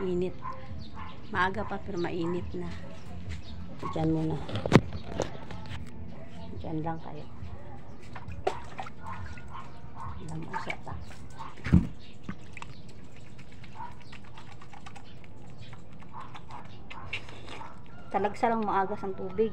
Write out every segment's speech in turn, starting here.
mainit. Maaga pa pero mainit na. Diyan muna. Diyan lang kayo. Diyan mo siya ta. Talagsa lang maagas ang tubig.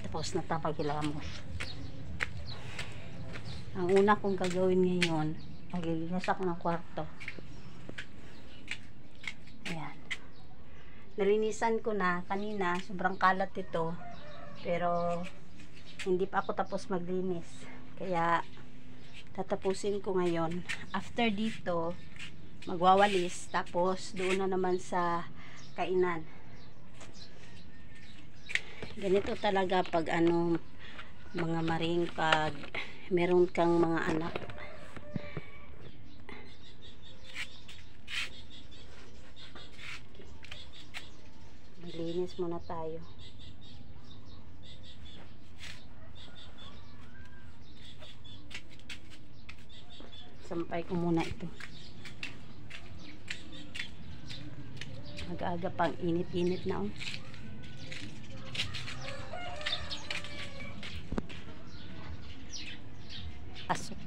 Tapos natapagilamos. Ang una kong gagawin ngayon, maglilinis ako ng kwarto. Ayan. Nalinisan ko na kanina, sobrang kalat ito. Pero hindi pa ako tapos maglinis. Kaya tatapusin ko ngayon. After dito, magwawalis. Tapos doon na naman sa kainan. Ganito talaga pag ano, mga maring, pag meron kang mga anak. Maglinis muna tayo. Sampay ko muna ito. Mag-aga pang init-init na oh. Asok.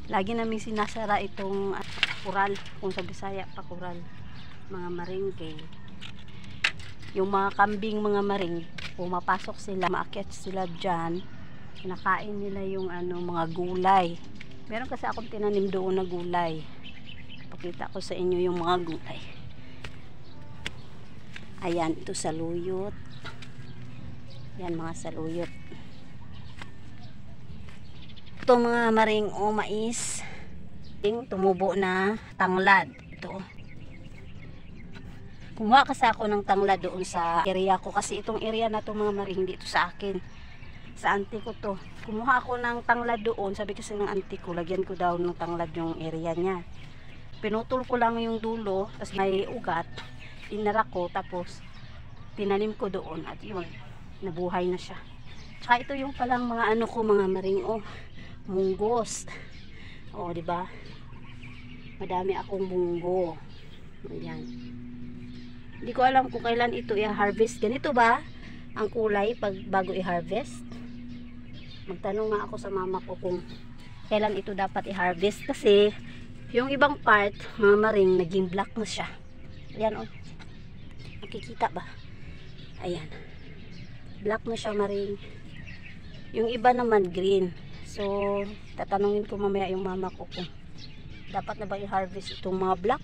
Lagi namin sinasara itong kural, kung sa Bisaya pa kural, mga maringke. Yung mga kambing, mga maring, pumapasok sila, maakyat sila dyan, kinakain nila yung ano, mga gulay. Meron kasi akong tinanim doon na gulay. Pakita ko sa inyo yung mga gulay. Ayan, ito saluyot. Yan mga saluyot. Ito mga maring o mais. Tumubo na tanglad. Ito. Kumuha kasi ako ng tanglad doon sa area ko. Kasi itong area na to mga maring dito sa akin. Sa auntie ko to. Kumuha ako ng tanglad doon. Sabi kasi ng auntie ko, lagyan ko daw ng tanglad yung area niya. Pinutol ko lang yung dulo. Tapos may ugat. Inara ko. Tapos tinanim ko doon. At yun. Nabuhay na siya. Tsaka ito yung palang mga ano ko, mga maring oh, munggos. Oh, di ba? Madami akong munggo. Ayan. Hindi ko alam kung kailan ito i-harvest. Ganito ba ang kulay pag bago i-harvest? Magtanong nga ako sa mama ko kung kailan ito dapat i-harvest kasi yung ibang part, mga maring, naging black na siya. Ayan oh. Nakikita ba? Ayan. Black na siya maring. Yung iba naman green. So tatanungin ko mamaya yung mama ko kung dapat na ba i-harvest itong mga black.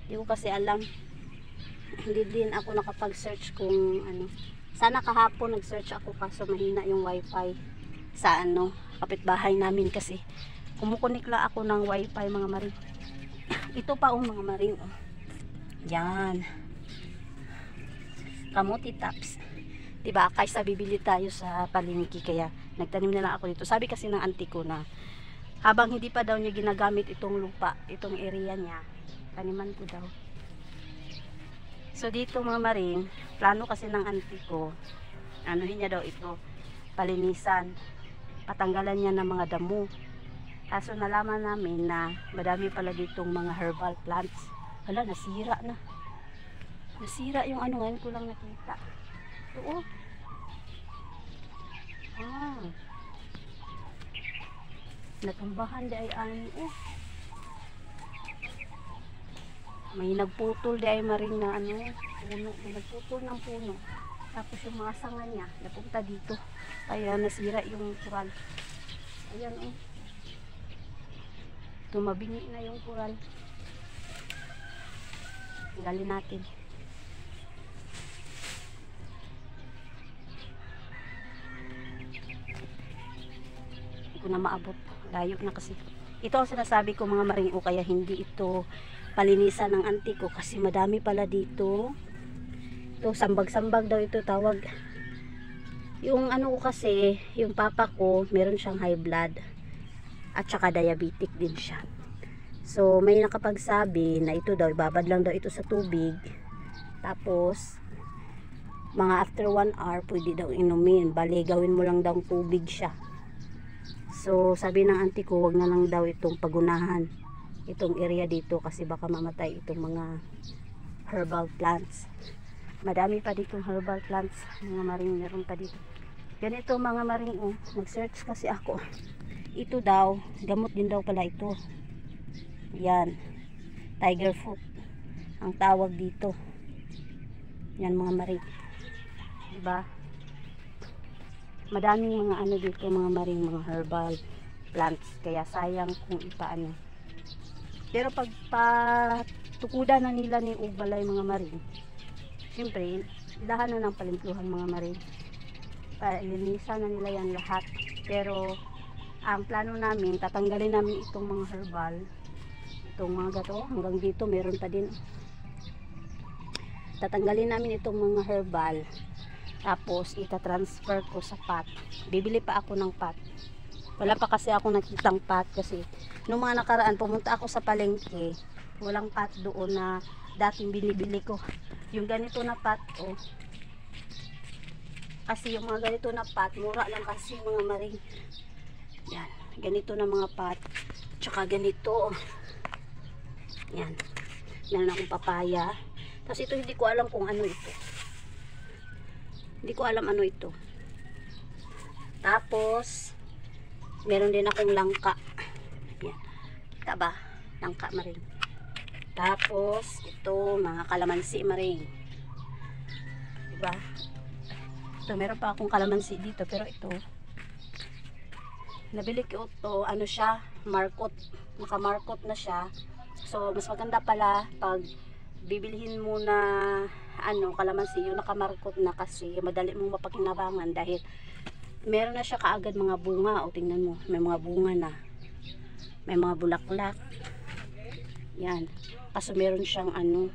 Hindi ko kasi alam. Hindi din ako nakapag-search kung ano. Sana kahapon nag-search ako kaso mahina yung wifi sa ano, kapitbahay namin kasi kumukunik lang ako ng wifi mga maring. Ito pa ang mga maring oh. Yan. Kamuti tops. Diba, kaysa bibili tayo sa palengke, kaya nagtanim na lang ako dito. Sabi kasi ng auntie ko na habang hindi pa daw niya ginagamit itong lupa, itong area niya, taniman ko daw. So dito mga maring, plano kasi ng auntie ko, anuhin niya daw ito, palinisan, patanggalan niya ng mga damo. Kaso nalaman namin na madami pala ditong mga herbal plants. Hala, nasira na. Nasira yung ano, ngayon ko lang nakita. Oo. Ah. Natumbahan di ay ano. Oh. May nagputol di ay maring na ano, puno. May nagputol ng puno. Tapos yung mga sanga niya, napunta dito. Kaya nasira yung kural. Ayan oh. Tumabingi na yung kural. Tanggalin natin. Ko na maabot, layo na kasi. Ito ang sinasabi ko mga maring o kaya hindi ito palinisan ng auntie ko kasi madami pala dito. Ito sambag-sambag daw ito tawag. Yung ano ko kasi, yung papa ko, meron siyang high blood at saka diabetic din siya. So may nakapagsabi na ito daw, ibabad lang daw ito sa tubig, tapos mga after 1 hour pwede daw inumin, bali gawin mo lang daw tubig siya. So sabi ng auntie ko, wag na lang daw itong pagunahan itong area dito kasi baka mamatay itong mga herbal plants. Madami pa dito herbal plants, mga maring, meron pa dito ganito mga maring. Nag search kasi ako, ito daw gamot din daw pala ito. Yan, tiger foot ang tawag dito. Yan mga maring, diba? Madaming mga ano dito mga maring, mga herbal plants, kaya sayang kung ipaano. Pero pag patukuda na nila ni Ubalay mga maring, siyempre lahat na ng palimpluhan mga maring, palinisan na nila yan lahat. Pero ang plano namin, tatanggalin namin itong mga herbal, itong mga gato hanggang dito meron pa din. Tatanggalin namin itong mga herbal, tapos itatransfer ko sa pot. Bibili pa ako ng pot, wala pa kasi ako nakitang pot kasi nung mga nakaraan pumunta ako sa palengke, walang pot doon na dating binibili ko. Yung ganito na pot, oh, kasi yung mga ganito na pot mura lang kasi mga maring. Yan, ganito na mga pot, tsaka ganito, yan, meron akong papaya. Tapos ito hindi ko alam kung ano ito, hindi ko alam ano ito. Tapos meron din akong langka. Yan, kita ba? Langka maring. Tapos ito mga kalamansi maring, diba? Ito meron pa akong kalamansi dito, pero ito nabili ko ito, ano siya, markot, nakamarkot na siya. So mas maganda pala pag bibilihin mo na ano, kalamansi, yung nakamarkot na, kasi madali mong mapakinabangan dahil meron na siya kaagad mga bunga. O tingnan mo, may mga bunga na, may mga bulaklak. Yan, kaso meron siyang ano,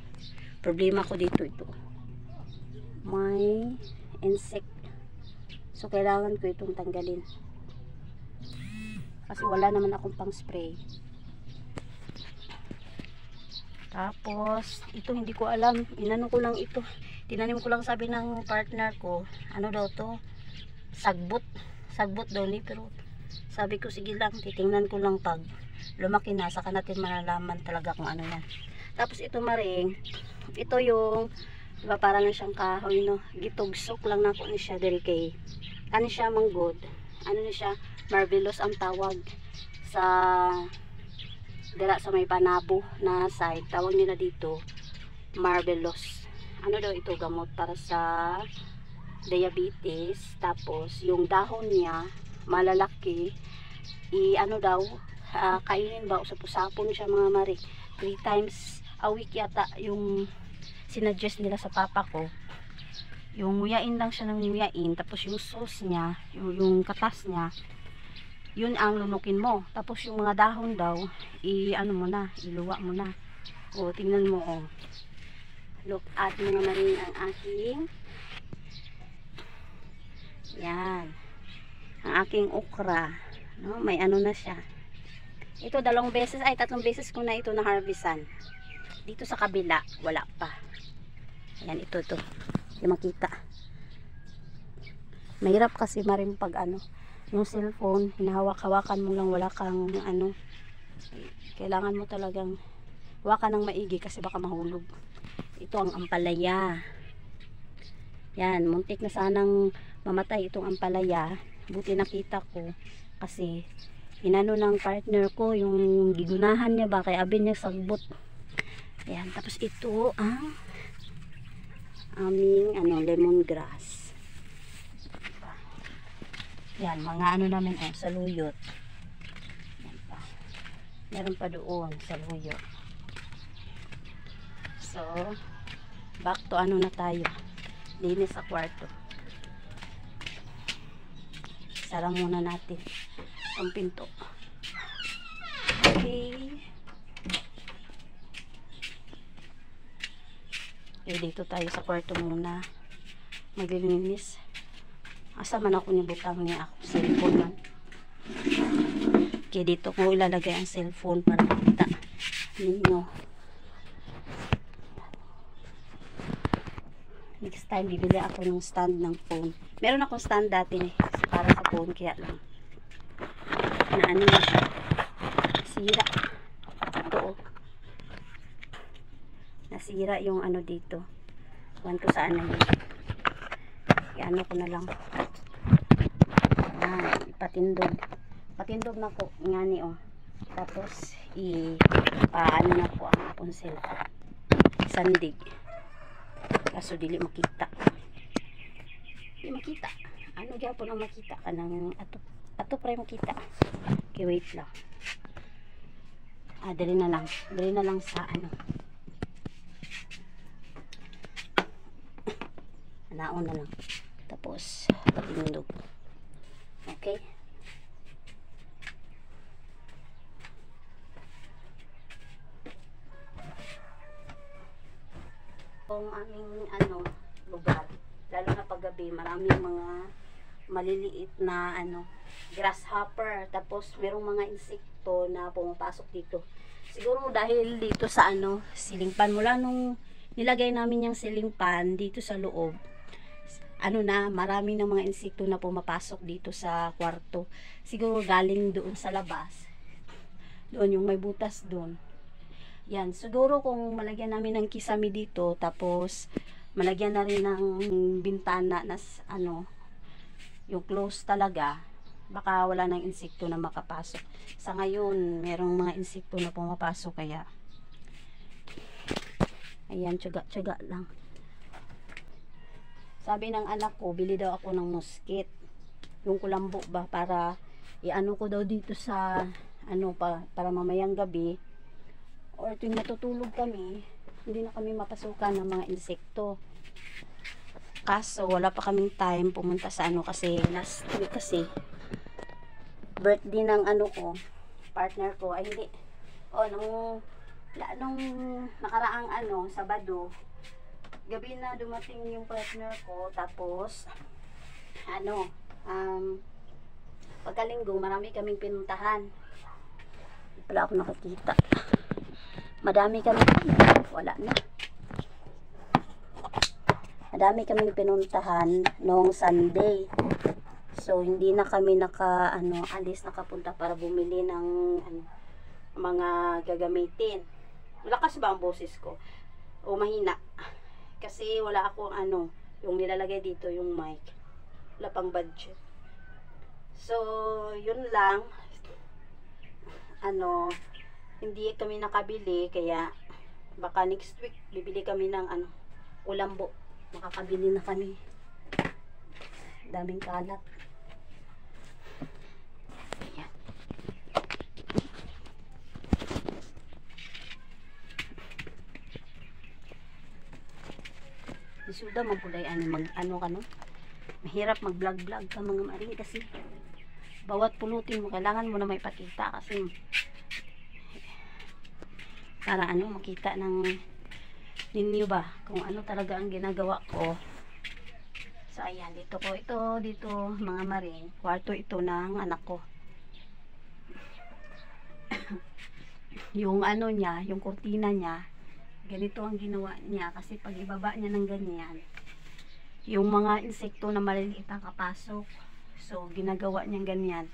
problema ko dito, ito may insect, so kailangan ko itong tanggalin kasi wala naman akong pang spray. Tapos ito hindi ko alam, inano ko lang ito, tinanim ko lang, sabi ng partner ko, ano daw to, sagbot daw ni, pero sabi ko sige lang, titingnan ko lang, pag lumaki na saka natin malalaman talaga kung ano yan. Tapos ito maring, ito yung diba para lang siyang kahoy, no, gitugsok lang na ako ni siya diri kay ano siya manggod, ano ni siya, marvelous ang tawag sa dira sa may Panabo na side, tawag nila dito marvelous. Ano daw ito, gamot para sa diabetes. Tapos yung dahon niya malalaki, ano daw, kainin ba, usap-usapon siya mga mari, 3 times a week yata yung sinuggest nila sa papa ko. Yung nguyain lang siya ng nguyain, tapos yung sauce niya, yung katas niya, yun ang lunukin mo. Tapos yung mga dahon daw, ano mo na, iluwa mo na. O tingnan mo, oh, look at mga maring ang aking, yan, ang aking okra, no? May ano na siya. Ito 2 beses, ay 3 beses ko na ito na harvestan. Dito sa kabila wala pa. Ayan, ito yung makita. Mahirap kasi maring pag ano, yung cellphone hinahawak-hawakan mo lang, wala kang ano, kailangan mo talagang hawakan ng maigi kasi baka mahulog. Ito ang ampalaya. Yan, muntik na sanang mamatay itong ampalaya, buti nakita ko kasi inano ng partner ko, yung gigunahan niya ba, kaya abin niya sagbot. Ayan, tapos ito ang aming ano, lemongrass. Yan, mga ano namin, saluyot. Yan pa. Meron pa doon, saluyot. So, back to ano na tayo, linis sa kwarto. Sara muna natin ang pinto. Okay. Okay, dito tayo sa kwarto muna maglilinis. Asa man ako nibutang niya ako cellphone man. Okay, dito ko ilalagay ang cellphone para makita ninyo. Next time, bibili ako ng stand ng phone. Meron akong stand dati para sa phone, kaya lang. Na ano na siya. Sira. Ito oh. Nasira yung ano dito. Kuhan ko saan na yun. I-ano ko na lang. Ipatindog. Patindog na ko. Ngani oh. Tapos, paano na ko ang ponsel. Sandig. Kaso dili makita. Di makita. Ano gyapon ang makita ka ng ato pre makita. Okay, wait lang. Dali na lang. Dali na lang sa ano. Naon na lang. Tapos patindog. Okay? Kung aming ano lugar, lalo na paggabi, maraming mga maliliit na ano grasshopper, tapos merong mga insekto na pumapasok dito. Siguro dahil dito sa ano ceiling fan, mula nung nilagay namin yung ceiling fan dito sa loob, ano na, marami ng mga insekto na pumapasok dito sa kwarto. Siguro galing doon sa labas, doon yung may butas doon. Yan, siguro kung malagyan namin ng kisame dito, tapos malagyan na rin ng bintana na ano, yung close talaga, baka wala ng insekto na makapasok. Sa ngayon, merong mga insekto na pumapasok, kaya ayan, tsaga-tsaga lang. Sabi ng anak ko, bili daw ako ng mosquito, yung kulambo ba, para iano ko daw dito sa ano para mamayang gabi, or tuwing matutulog kami, hindi na kami mapasukan ng mga insekto. Kaso wala pa kaming time pumunta sa ano, kasi last week kasi birthday ng ano ko, partner ko, ay hindi, nung nakaraang ano, Sabado, gabi na dumating yung partner ko, tapos ano, pagkalinggo marami kaming pinuntahan. Wala ako nakakita. Madami kami, wala na. Madami kaming pinuntahan noong Sunday. So hindi na kami nakapunta para bumili ng mga gagamitin. Malakas ba ang boses ko? O mahina? Kasi wala akong yung nilalagay dito, yung mic. Wala pang budget. So yun lang. Hindi kami nakabili, kaya baka next week bibili kami ng ulambo. Makakabili na kami. Daming kalat. Ayan. Isuda mapulay mahirap mag-vlog ka mga maring, kasi bawat pulutin mo kailangan mo na may pakita, kasi para makita ng ninyo ba kung ano talaga ang ginagawa ko. So ayan, dito mga maring, kwarto ito ng anak ko. Yung niya, yung kurtina niya, ganito ang ginawa niya, kasi pag ibaba niya ng ganyan, yung mga insekto na maliliit ang kapasok. So ginagawa niya ganyan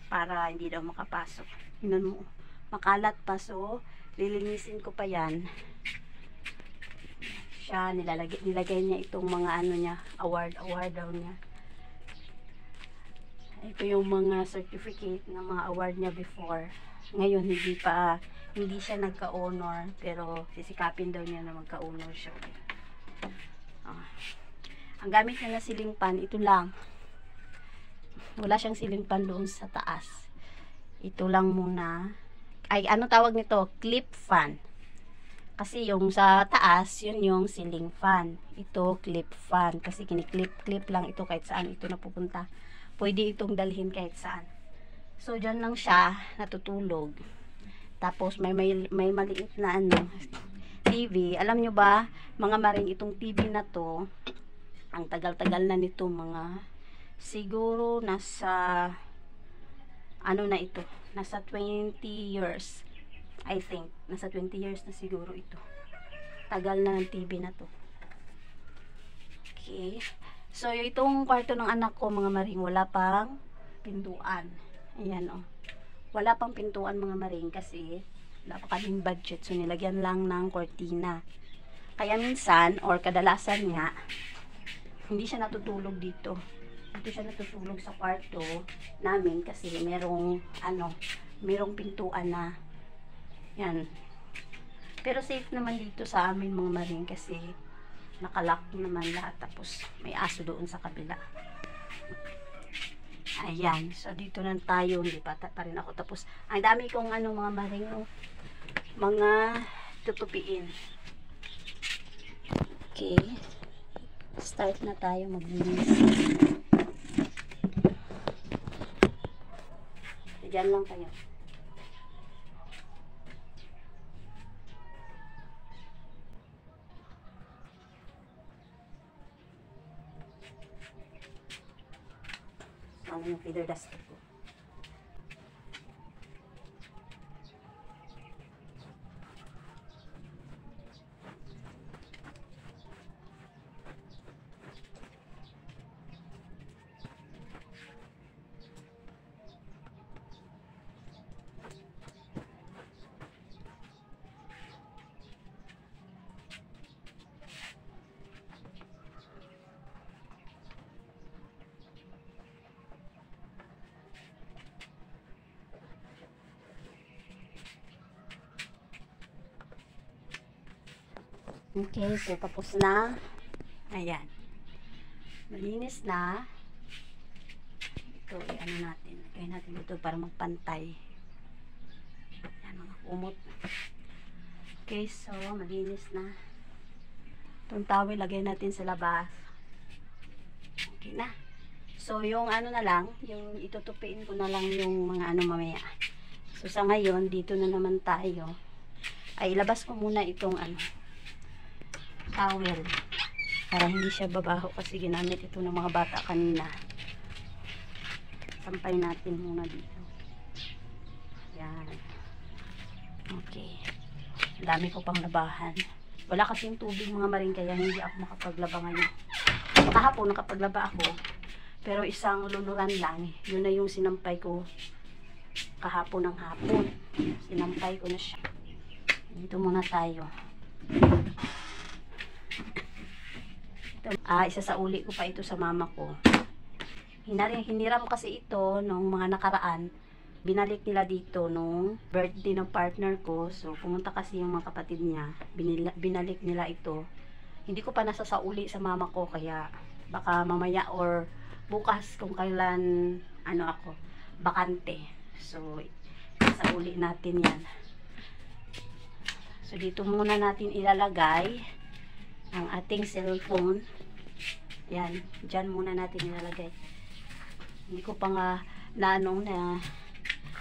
para hindi daw makapasok. Yun mo, makalat pa. So lilinisin ko pa yan. Siya, nilagay niya itong mga niya, award daw niya. Ito yung mga certificate ng mga award niya before. Ngayon hindi siya nagka-honor, pero sisikapin daw niya na magka-honor siya. Ang gamit niya na ceiling fan, ito lang. Wala siyang ceiling fan doon sa taas. Ito lang muna. Ay, tawag nito? Clip fan. Kasi yung sa taas, yun yung ceiling fan. Ito, clip fan. Kasi kiniklip lang ito kahit saan ito napupunta. Pwede itong dalhin kahit saan. So, dyan lang siya natutulog. Tapos, may maliit na TV. Alam nyo ba, mga maring, itong TV na to, ang tagal-tagal na nito, mga siguro nasa ano na ito, nasa 20 years. I think nasa 20 years na siguro ito. Tagal na ng TV na to. Okay. So, itong kwarto ng anak ko, mga maring, wala pang pintuan. Ayan, oh. Wala pang pintuan, mga maring, kasi wala pa kaming budget. So, nilagyan lang ng kortina. Kaya minsan, or kadalasan nga, hindi siya natutulog dito. Dito siya natutulog sa kwarto namin kasi merong, merong pintuan na. Yan. Pero safe naman dito sa amin, mga maring, kasi nakalock naman lahat, tapos may aso doon sa kabila. Ayan, so dito na tayo, hindi pa rin ako tapos. Ang dami kong mga maring, mga tutupiin. Okay, start na tayo maglinis. Diyan lang kayo. Ano yung feather duster ko. Okay, so tapos na. Ayan. Malinis na. Ito, ano natin. Lagay natin ito para magpantay. Ayan, mga kumot. Okay, so malinis na. Itong towel, lagay natin sa labas. Okay na. So, yung na lang, yung itutupiin ko na lang yung mga mamaya. So, sa ngayon, dito na naman tayo. Ay, ilabas ko muna itong towel para hindi siya babaho kasi ginamit ito ng mga bata kanina. Sampay natin muna dito. Yan. Okay. Dami ko pang labahan. Wala kasing tubig, mga maring, kaya hindi ako makapaglaba ngayon. Kahapon nakapaglaba ako, pero isang luluran lang. Yun na yung sinampay ko kahapon ng hapon. Sinampay ko na siya. Dito muna tayo. Isa sa uli ko pa ito sa mama ko. Hiniram kasi ito nung mga nakaraan. Binalik nila dito nung birthday ng partner ko. So, pumunta kasi yung mga kapatid niya. Binalik nila ito. Hindi ko pa nasasauli sa mama ko, kaya baka mamaya or bukas kung kailan ako bakante. So, sauli natin yan. So, dito muna natin ilalagay ang ating cellphone. Yan, dyan muna natin ilalagay. Hindi ko pa nga na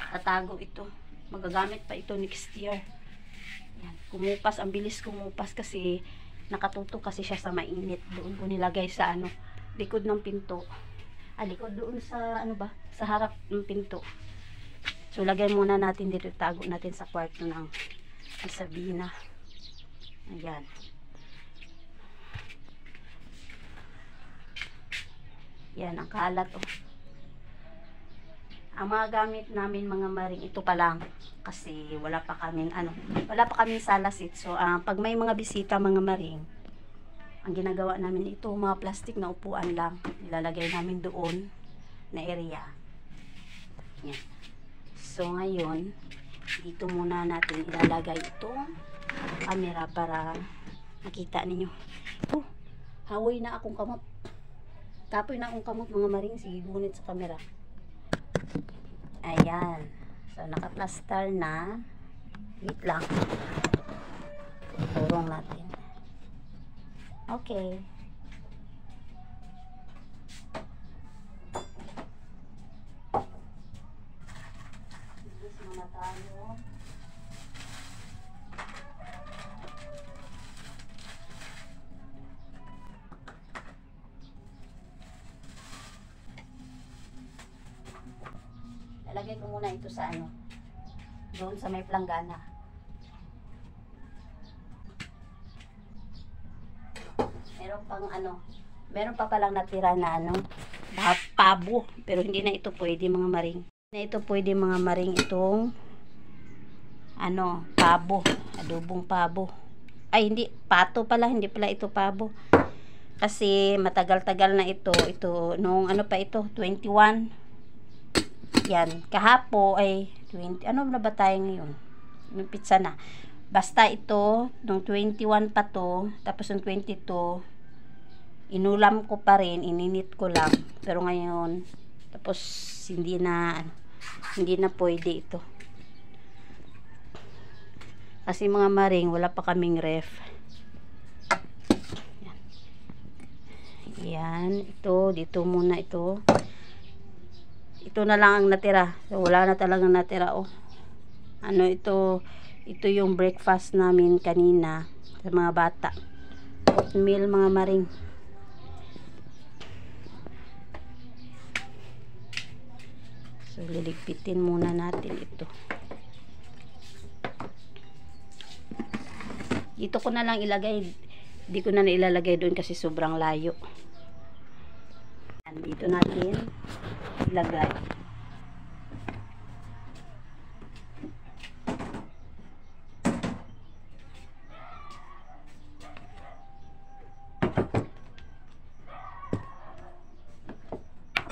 tatago ito. Magagamit pa ito next year. Yan, kumupas, ang bilis kumupas kasi nakatutok kasi siya sa mainit. Doon ko nilagay sa likod ng pinto. Likod doon sa sa harap ng pinto. So, lagay muna natin dito, tago natin sa kwarto ng Sabina. Ayan. Yan, ang kalat, oh. Ang mga gamit namin, mga maring, ito pa lang. Kasi wala pa kaming salasit. So, pag may mga bisita, mga maring, ang ginagawa namin ito, mga plastic na upuan lang. Ilalagay namin doon na area. Yan. So, ngayon, dito muna natin ilalagay itong camera para makita ninyo. Hawoy na akong kamot. Tapoy na akong kamot, mga maring. Sige, gunit sa camera. Ayan. So, naka-plaster na. Wait lang. Turong natin. Okay. Ilis muna tayo. ko muna ito sa ano, doon sa may planggana. Meron pang ano, meron pa palang natira na ano, pabo, pero hindi na ito pwede mga maring. Na ito pwede mga maring itong ano, pabo, adobong pabo. Ay hindi, pato pala, hindi pala ito pabo. Kasi matagal-tagal na ito nung ano pa ito, 21. Yan, kahapo ay 20, ano na ba tayo ngayon? Yung pizza na. Basta ito, nung 21 pa to, tapos nung 22, inulam ko pa rin, ininit ko lang. Pero ngayon, tapos hindi na pwede ito. Kasi mga maring, wala pa kaming ref. Yan, ito, dito muna ito. Ito na lang ang natira. So, wala na talagang natira, oh. Ano ito yung breakfast namin kanina sa mga bata. Oatmeal mga maring. So, liligpitin muna natin ito. Dito ko na lang ilagay. Di ko na ilalagay doon kasi sobrang layo. Dito natin ilagay.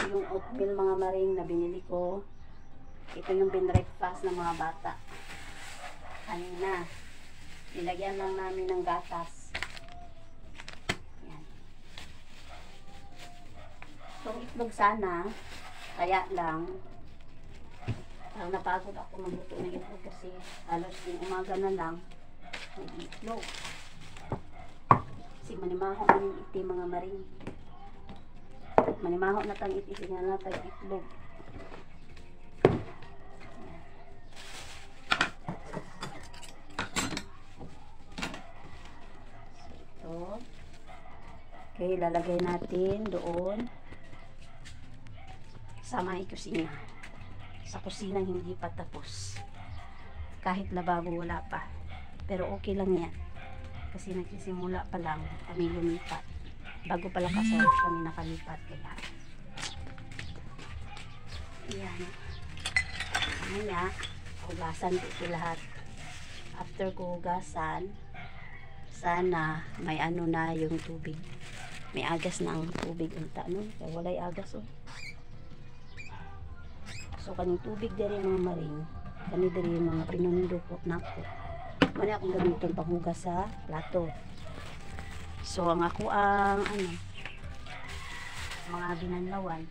Yung oatmeal mga maring na binili ko, ito yung binreakfast ng mga bata kanina. Nilagyan lang namin ng gatas. Yan. Itong itlog sana, kaya lang napagod ako magluto ng itlog kasi halos din umaga na lang ng itlog. Kasi manimaho na yung iti mga maring. Manimaho na tang iti siya na tang itlog. Okay, lalagay natin doon sa may kusina. Sa kusinang hindi pa tapos. Kahit lababo wala pa. Pero okay lang yan. Kasi nagsisimula pa lang kami lumipat. Bago pa lang kasal kami nakalipat. Kaya yan. Mamaya, hugasan ko ito lahat. After ko hugasan, sana may ano na yung tubig. May agas na ang tubig unta, no? Kaya walay agas, oh. So, kaning tubig diri mga maring, kani diri mga pinundukot nako. Muna akong gamiton panghugas sa plato. So, ang ako ang ano, mga binanlawan.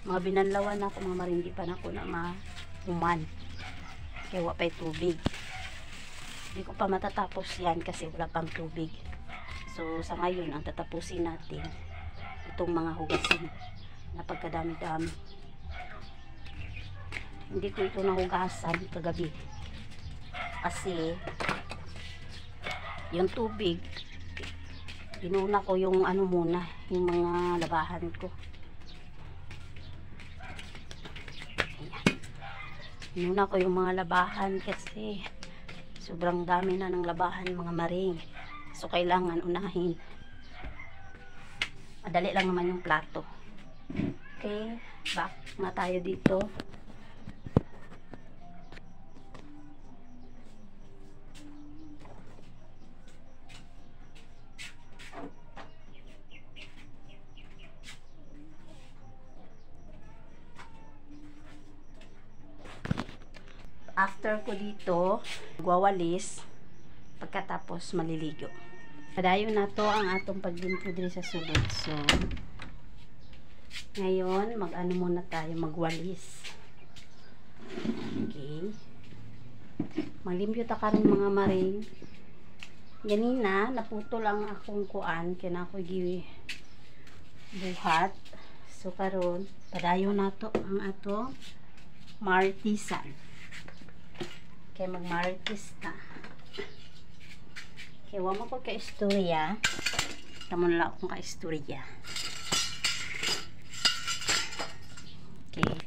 Mga binanlawan na ako mga maring, di pa na ako na mahuman. Kaya wala pa'y tubig. Hindi ko pa matatapos yan kasi wala pang tubig. So, sa ngayon, ang tatapusin natin itong mga hugasin na pagkadami-dami. Hindi ko ito nahugasan kagabi. Kasi, yung tubig, inuna ko yung ano muna, yung mga labahan ko. Ayan. Inuna ko yung mga labahan kasi sobrang dami na ng labahan mga maring. So, kailangan unahin. Madali lang naman yung plato. Okay, back na tayo dito. After ko dito, magwawalis, pagkatapos maliligo. Padayon na to ang atong paglimpyo diri sa sulod. So, ngayon, mag-ano muna tayo, magwalis. Okay. Maglimpyo ta karon mga maring. Ganina, naputo lang akong kuan, kaya ako buhat. So, karon padayon na to ang atong martisan. Kaya magmaritis na. Kaya wala ko ka-istorya. Tama na lang akong ka-istorya. Okay.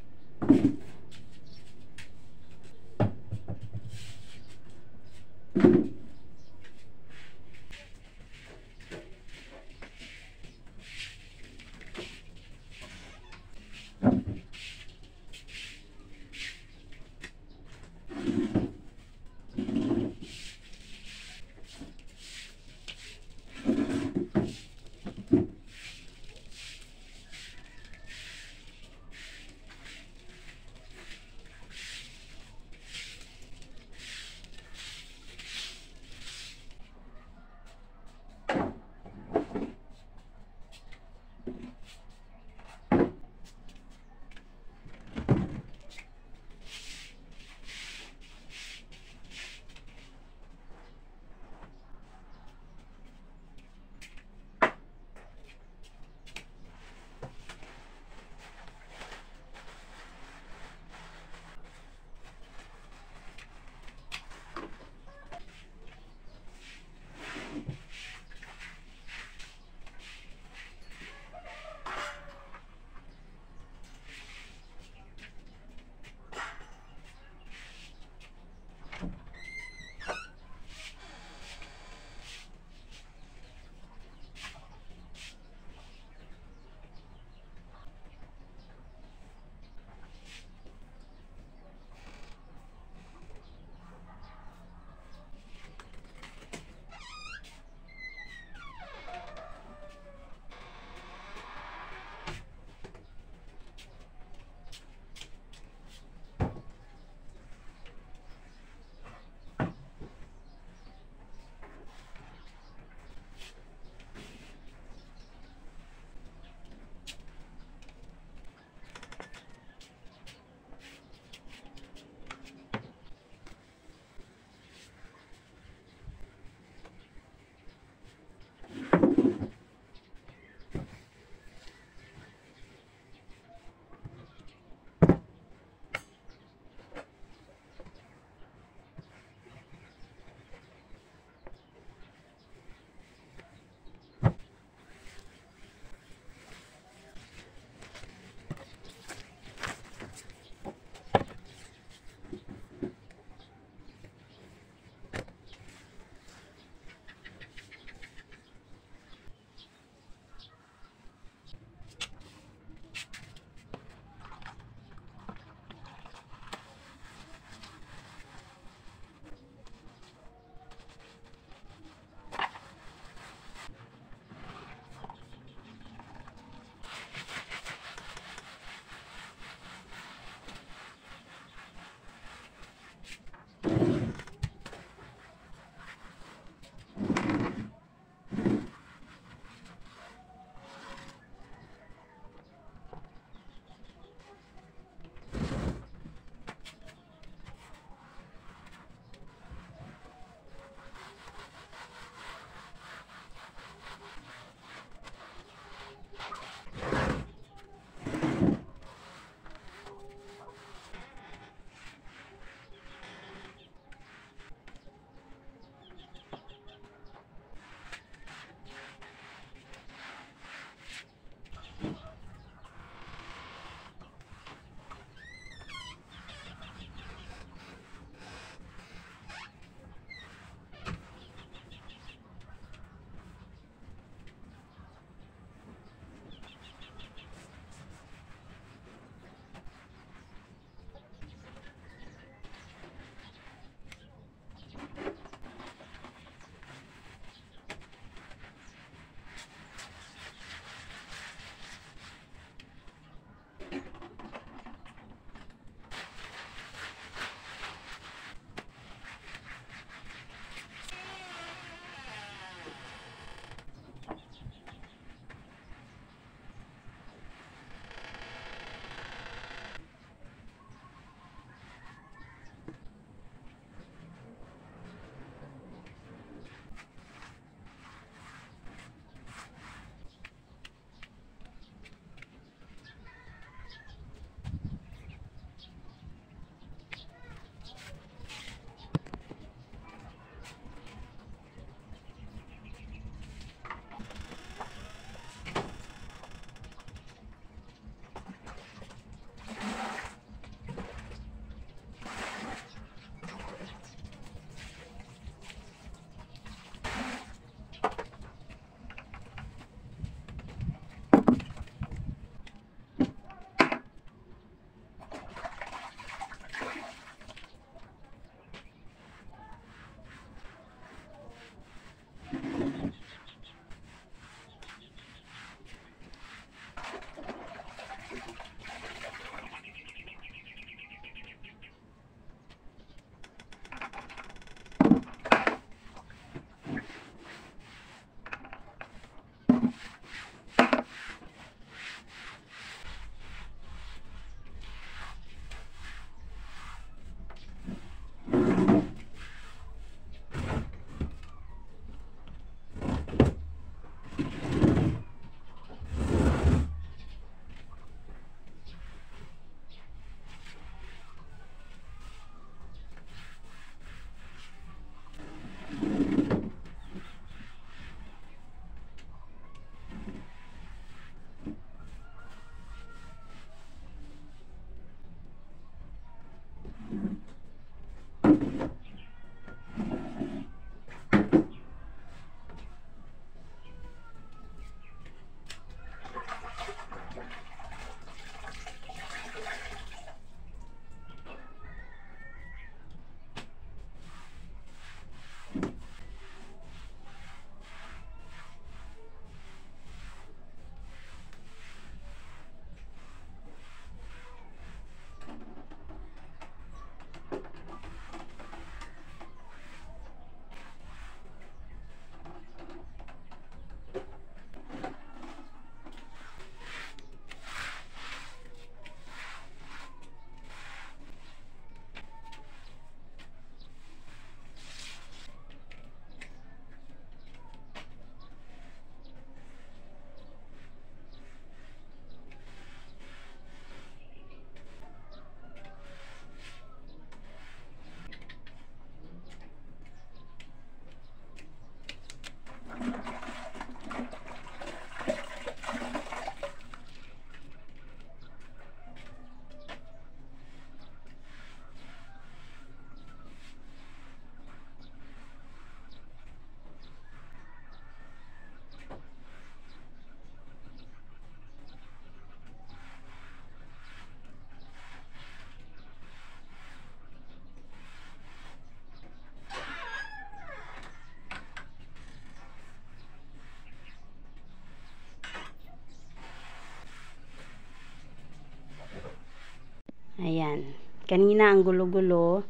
Ayan. Kanina ang gulo-gulo,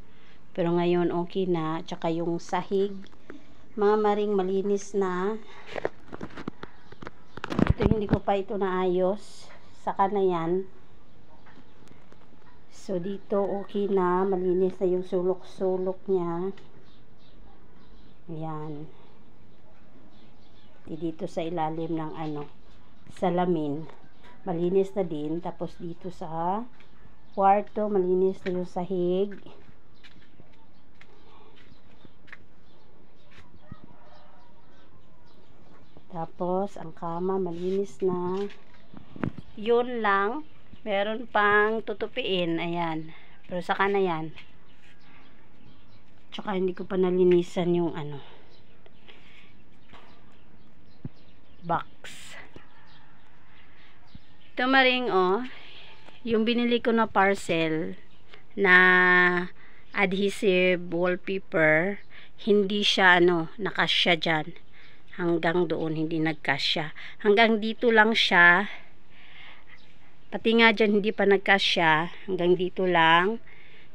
pero ngayon okay na. Tsaka yung sahig, mga maring malinis na. Ito hindi ko pa ito naayos. Saka na yan. So dito okay na, malinis na yung sulok-sulok niya. Ayan. Dito sa ilalim ng salamin, malinis na din. Tapos dito sa kwarto, malinis na yung sahig. Tapos ang kama malinis na. Yun lang, meron pang tutupiin. Ayan, pero saka na yan. Tsaka hindi ko pa nalinisan yung box. Ito maring yung binili ko na parcel na adhesive wallpaper, hindi siya nakasya dyan. Hanggang doon hindi nagkasya. Hanggang dito lang siya. Pati nga dyan hindi pa nagkasya. Hanggang dito lang.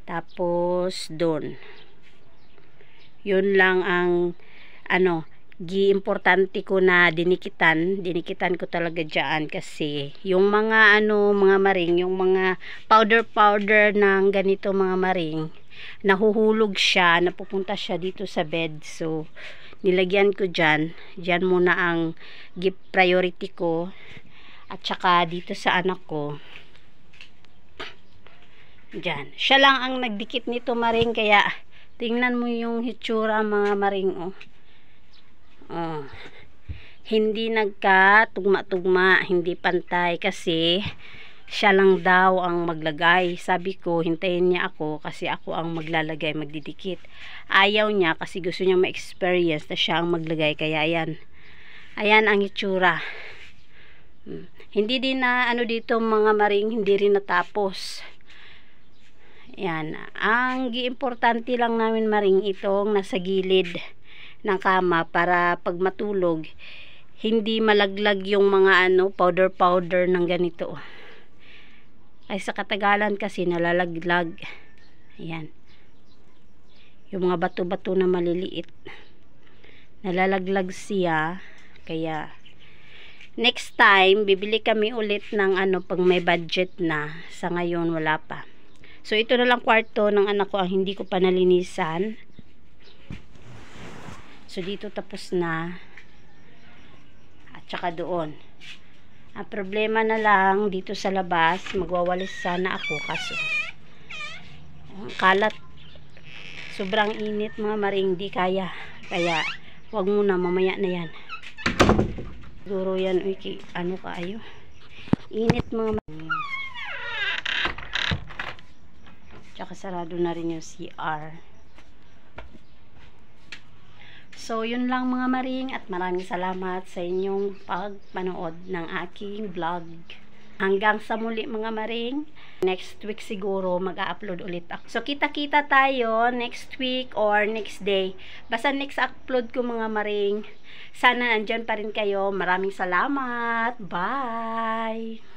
Tapos doon. Yun lang ang importante ko na dinikitan ko talaga dyan, kasi yung mga mga maring, yung mga powder ng ganito mga maring, nahuhulog siya, napupunta siya dito sa bed. So nilagyan ko dyan muna ang priority ko, at saka dito sa anak ko dyan. Siya lang ang nagdikit nito maring, kaya tingnan mo yung hitsura mga maring. Hindi nagkatugma-tugma, hindi pantay, kasi siya lang daw ang maglagay. Sabi ko hintayin niya ako, kasi ako ang maglalagay, magdidikit. Ayaw niya kasi gusto niya ma-experience na siya ang maglagay. Kaya ayan ang itsura. Hindi din na dito mga maring, hindi rin natapos. Yan, ang importante lang namin maring itong nasa gilid ng kama, para pag matulog hindi malaglag yung mga powder ng ganito. Ay sa katagalan kasi nalalaglag. Ayan, yung mga bato-bato na maliliit, nalalaglag siya. Kaya next time bibili kami ulit ng pag may budget na. Sa ngayon wala pa. So ito na lang kwarto ng anak ko ang hindi ko pa nalinisan. So dito tapos na, at saka doon. Ang problema na lang dito sa labas, magwawalis sana ako, kaso ang kalat, sobrang init mga maring, di kaya. Kaya wag muna, mamaya na yan. Siguro yan kaayo init mga maring. Tsaka sarado na rin yung CR. So, yun lang mga maring, at maraming salamat sa inyong pagpanood ng aking vlog. Hanggang sa muli mga maring. Next week siguro mag-upload ulit ako. So, kita-kita tayo next week or next day. Basta next upload ko mga maring. Sana nandyan pa rin kayo. Maraming salamat. Bye!